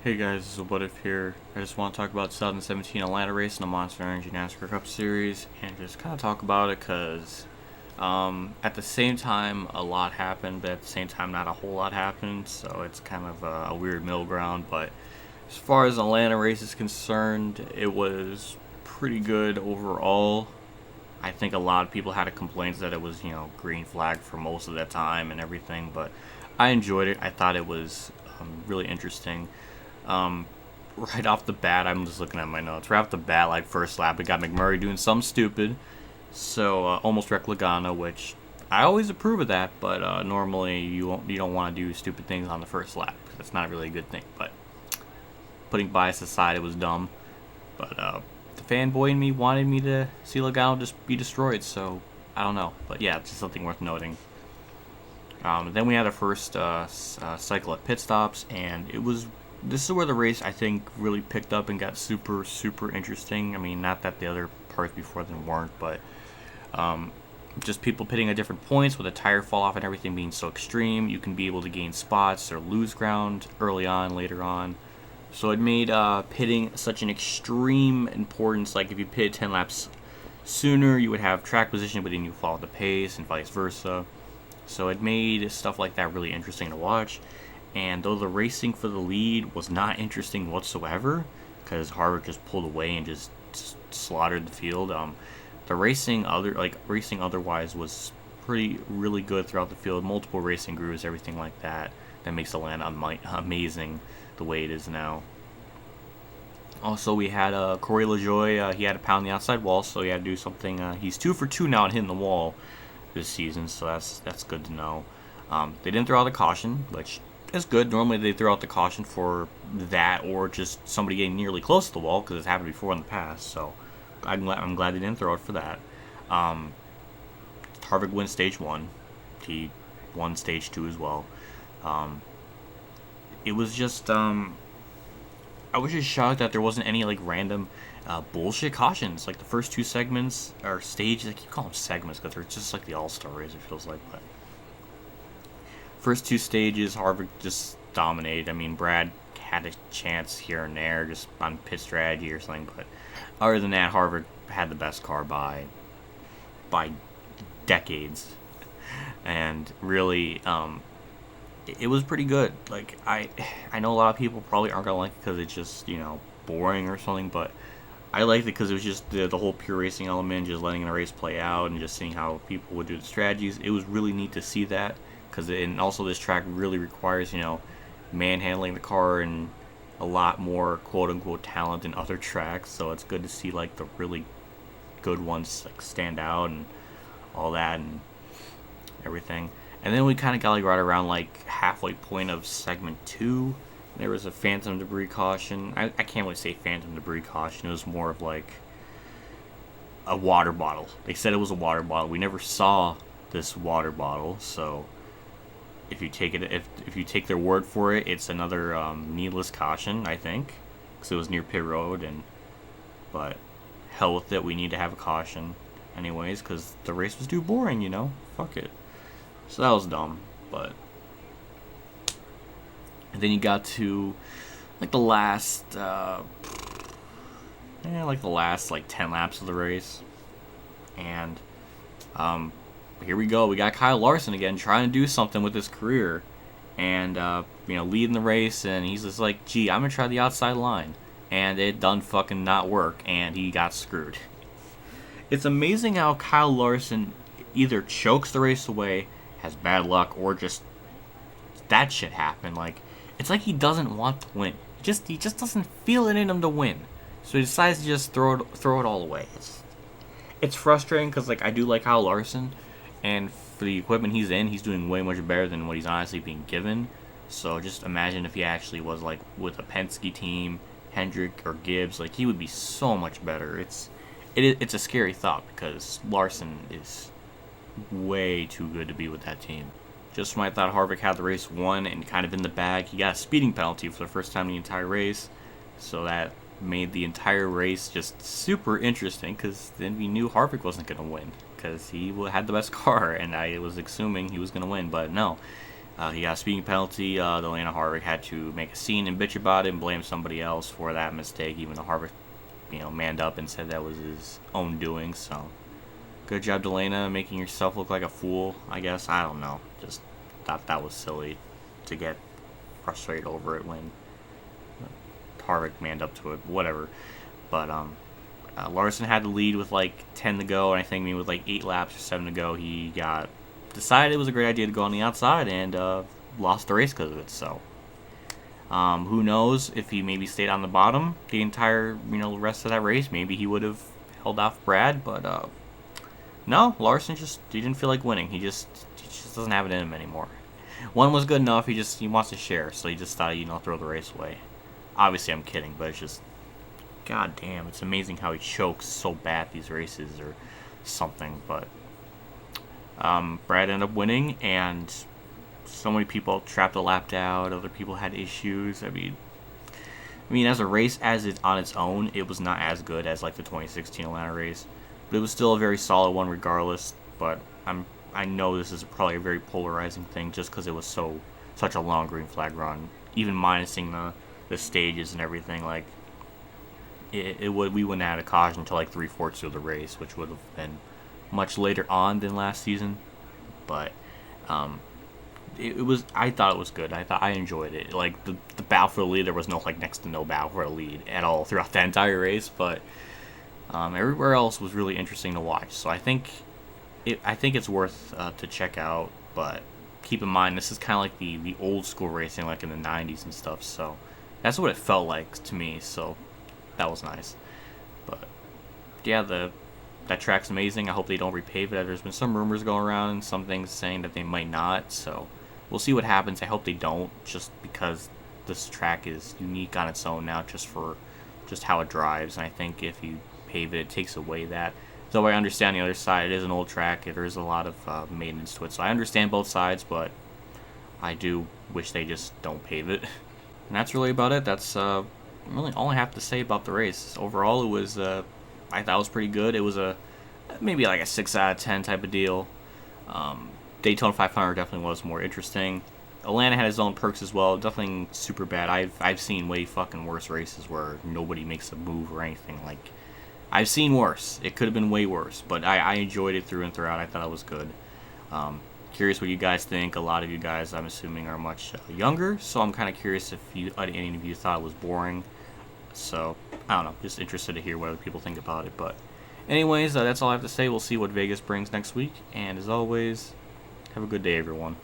Hey guys, this is What If here. I just want to talk about 2017 Atlanta race in the Monster Energy NASCAR Cup Series and just kind of talk about it because at the same time a lot happened, but at the same time not a whole lot happened, so it's kind of a weird middle ground. But as far as the Atlanta race is concerned, it was pretty good overall. I think a lot of people had complaints that it was, green flag for most of the time and everything, but I enjoyed it. I thought it was really interesting. Um, right off the bat, I'm just looking at my notes. Right off the bat, like first lap, we got McMurray doing something stupid, so almost wrecked Logano, which I always approve of that. But normally you don't want to do stupid things on the first lap. That's not really a good thing. But putting bias aside, it was dumb. But the fanboy in me wanted me to see Logano just be destroyed, so I don't know. But yeah, it's just something worth noting. Then we had our first cycle at pit stops, and this is where the race I think really picked up and got super super interesting. I mean, not that the other parts before then weren't, but um, just people pitting at different points with a tire fall off and everything being so extreme. You can be able to gain spots or lose ground early on, later on. So it made pitting such an extreme importance. Like if you pit 10 laps sooner, you would have track position, but then you follow the pace and vice versa. So it made stuff like that really interesting to watch. And though the racing for the lead was not interesting whatsoever, because Harvick just pulled away and just slaughtered the field, the racing otherwise was pretty really good throughout the field. Multiple racing grooves, everything like that. That makes Atlanta amazing the way it is now. Also, we had Corey LaJoie. He had to pound the outside wall, so he had to do something. He's 2 for 2 now and hitting the wall this season, so that's good to know. They didn't throw out the caution, which is good. Normally they throw out the caution for that or just somebody getting nearly close to the wall because it's happened before in the past. So I'm glad they didn't throw it for that. Harvick wins stage one. He won stage two as well. Um, it was just I was just shocked that there wasn't any like random bullshit cautions. Like the first two segments or stages, I keep calling them segments because they're just like the All Star race. It feels like, but first two stages, Harvick just dominated. I mean, Brad had a chance here and there just on pit strategy or something, but other than that, Harvick had the best car by decades, and really, it was pretty good. Like I know a lot of people probably aren't gonna like it because it's just boring or something, but I liked it because it was just the whole pure racing element, just letting the race play out and just seeing how people would do the strategies. It was really neat to see that and also this track really requires manhandling the car and a lot more quote unquote talent than other tracks. So it's good to see like the really good ones like stand out and all that and everything. And then we kind of got like right around like halfway point of segment two. There was a phantom debris caution. I can't really say phantom debris caution. It was more of like a water bottle. They said it was a water bottle. We never saw this water bottle, so if you take their word for it, it's another needless caution, I think, because it was near pit road. But hell with it. We need to have a caution, anyways, because the race was too boring. Fuck it. So that was dumb, but. And then you got to like the last, like the last like 10 laps of the race, and here we go. We got Kyle Larson again trying to do something with his career, and leading the race, and he's just like, "Gee, I'm gonna try the outside line," and it done fucking not work, and he got screwed. It's amazing how Kyle Larson either chokes the race away, has bad luck, or just that shit happen. Like it's like he doesn't want to win. He just doesn't feel it in him to win. So he decides to just throw it all away. It's frustrating because like I do like Kyle Larson, and for the equipment he's in, he's doing way much better than what he's honestly being given. So just imagine if he actually was like with a Penske team, Hendrick or Gibbs, like he would be so much better. It's a scary thought because Larson is way too good to be with that team. Just when I thought Harvick had the race won and kind of in the bag, he got a speeding penalty for the first time in the entire race. So that made the entire race just super interesting because then we knew Harvick wasn't going to win because he had the best car and I was assuming he was going to win, but no. He got a speeding penalty. The Atlanta Harvick had to make a scene and bitch about it and blame somebody else for that mistake, even though Harvick, manned up and said that was his own doing. So, good job, Delana, making yourself look like a fool, I guess. I don't know. Just thought that was silly to get frustrated over it when Harvick manned up to it. Whatever. But, Larson had the lead with like 10 to go, and I think with like 8 laps or 7 to go, he decided it was a great idea to go on the outside and lost the race because of it. So, who knows if he maybe stayed on the bottom the entire rest of that race, maybe he would have held off Brad. But no, Larson he didn't feel like winning. He just doesn't have it in him anymore. One was good enough. He wants to share, so he just thought throw the race away. Obviously, I'm kidding, but it's just, god damn, it's amazing how he chokes so bad these races or something. But Brad ended up winning, and so many people trapped a lap out. Other people had issues. I mean, as a race, as it's on its own, it was not as good as like the 2016 Atlanta race, but it was still a very solid one regardless. But I know this is probably a very polarizing thing just because it was such a long green flag run, even minusing the stages and everything. Like we wouldn't have had a caution until like 3/4 of the race, which would have been much later on than last season. But I thought it was good. I enjoyed it. Like the battle for the lead, there was like next to no battle for the lead at all throughout the entire race. But everywhere else was really interesting to watch. So I think it's worth to check out. But keep in mind, this is kind of like the old school racing, like in the 90s and stuff. So that's what it felt like to me. So that was nice. But yeah, that track's amazing. I hope they don't repave it. There's been some rumors going around and some things saying that they might not. So we'll see what happens. I hope they don't, just because this track is unique on its own now, just how it drives. And I think if you pave it, it takes away that. Though I understand the other side, it is an old track. There is a lot of maintenance to it. So I understand both sides, but I do wish they just don't pave it. And that's really about it. That's really all I have to say about the race. Overall, it was I thought it was pretty good. It was maybe like a 6 out of 10 type of deal. Daytona 500 definitely was more interesting. Atlanta had its own perks as well. Definitely super bad. I've seen way fucking worse races where nobody makes a move or anything. Like, I've seen worse. It could have been way worse, but I enjoyed it through and throughout. I thought it was good. Curious what you guys think. A lot of you guys, I'm assuming, are much younger, so I'm kind of curious if any of you thought it was boring. So, I don't know. Just interested to hear what other people think about it. But anyways, that's all I have to say. We'll see what Vegas brings next week. And as always, have a good day, everyone.